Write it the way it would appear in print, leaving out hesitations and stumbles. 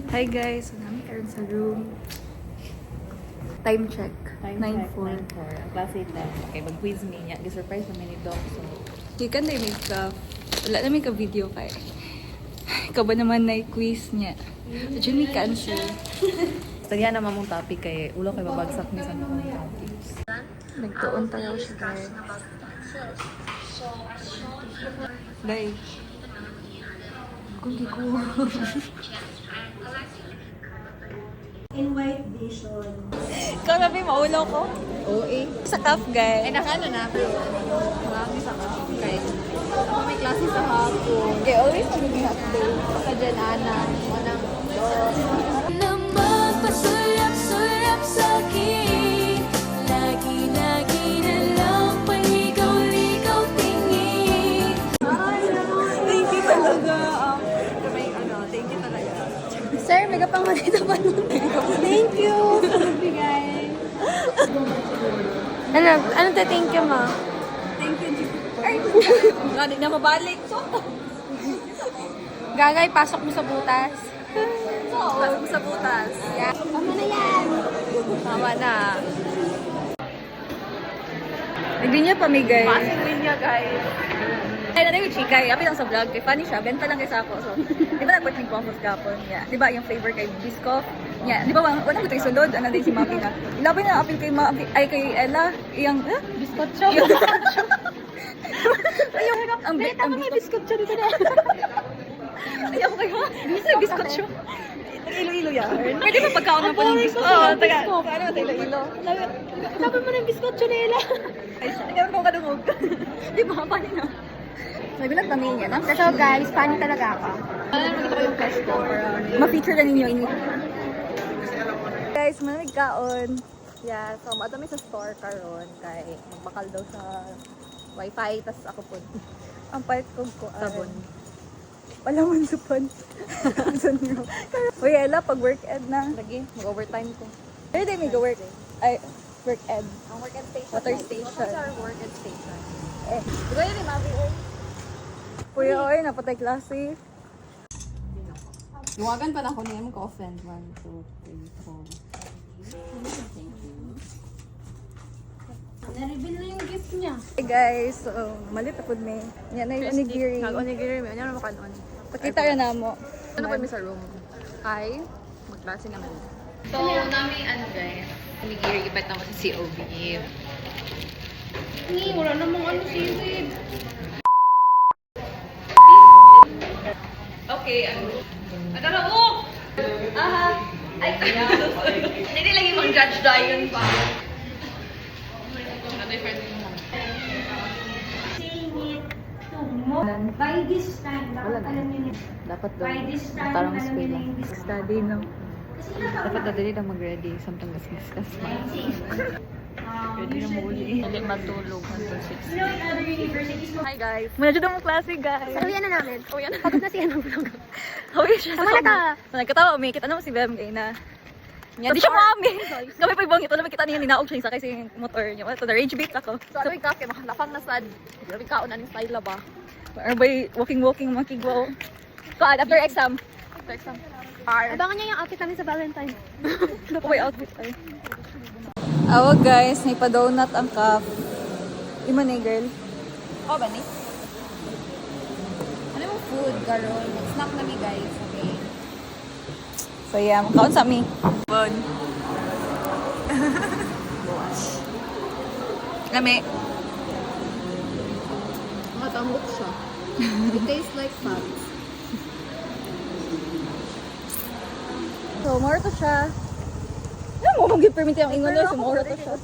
Hi guys, namin karon sa room. Time check. 9:04. 9:04. Ang klase na. Okay, mag-quiz me niya. Gi-surprise namin ni Doc. So, Di ka na make-up. Wala namin ka-video kay. Ikaw ba naman na quiz niya? So, dyan may cancel. tagyan naman mong topic kay ulo kay babagsak ni sa mga topics. Nagtuon tayo siya guys. Day. Kung di ko. In white vision. Ikaw na ba maulo ko? Oo eh. Sa cup guys. Ay, nakano na. Pero, marami sa kasi. Kaya, may klase sa hapon. Okay, always magiging half day. Baka dyan, Ana. Manang, Pasulap-sulap sa'kin. Lagi-lagi na lang paligaw-ligaw tingin. Thank you talaga. Thank you talaga. Sir, mega pang dito pa nun. Thank you sa nagbigay. Ano to thank you, ma? Thank you, G. Ay, hindi na mabalik. So, Gagay, pasok mo sa butas. pasok sa butas. Yeah. Tama na yan. Tama na. Hindi niya pamigay. passing win niya, guys. Ay, nanay yung chika. Apit lang sa vlog. Kay funny siya. Benta lang kay sa ako. So, di ba nag-birthday ko ako sa kapon? Yeah. Di ba yung flavor kay Biscoff? Yeah. Di ba wala ko tayo sulod? Ano din si Mami na. Ilapin na apil kay Mami. Ay, kay Ella. Iyang, Biskotso. ang May biskotso dito na. Ay, ako kayo. Bisa biscuit siya. Ilo-ilo yan. Pwede ba pagkaon mo po ng biscuit? Oo, taga. Ano ba ilo-ilo? Tapos mo ng biskotso nila. Ay, nagkaroon ko kadungog. Di ba? Paano na? Sabi lang tamin niya. So guys, funny talaga ako. Nakita ko yung flash ko para Ma-feature na ninyo ini. Guys, malamig kaon. Yeah, so madami sa store karon kay magbakal daw sa wifi tas ako po. Ang part ko sabon. Wala man supon. Sunyo. Uy, Ella, pag work ed na. Lagi, mag-overtime ko. Every day may go work. Ay, work ed. Ang work and station. Water station. What's our work and station? Eh, di ba yun yung Mami? Kuya, oy, napatay klase. Luwagan pa na ako niya ko offend. 1, 2, 3, 4. Na-reveal na yung gift niya. Hey guys, so malit ako may. Yan na yung onigiri. Nag-onigiri mo. Ano naman kanon? Pakita yun na mo. Ano kami sa room? Hi. Magklase naman. So, namin guys. Onigiri, iba't naman sa COB. Wala namang ano seaweed. Okay, ano na, oh! Aha! Ay, hindi lagi mong judge Diane pa. By this time, Wala dapat na. alam niyo na. Dapat daw, By this time, tarong alam spray niyo na lang. yung this. Study, no? Dapat na dali lang mag-ready. Samtang gas-gas pa. Ready na muli. Dali matulog until 6. You know, in other universities, Hi guys. Muna dyan mo klase guys. Saluyan na namin. Pagod na siya ng vlog. Hawi siya Tama na ka. Nagkatawa, umikit. Ano mo si Bem gay na? Yan, di siya mami. Kami pa ibang ito. Naman kita niya, ninaog siya kasi yung motor niya. Ito, na rage beat ako. So, ano yung kake? Makalapang na sad. Grabe kaon na yung style ba? Or by walking, makigwaw. So, after exam. After exam. Abangan niya yung outfit namin sa Valentine. May outfit tayo. Awa guys, may pa-donut ang cup. Ima na girl. Oh, ba ni? Ano yung food, Garon? Snack na mi, guys. Okay. So yeah, makaon sa amin. Bon. Lami. Matambok siya. It tastes like fat. So, more to siya. Ano mo mag-permit yung ingon na? So, more to siya.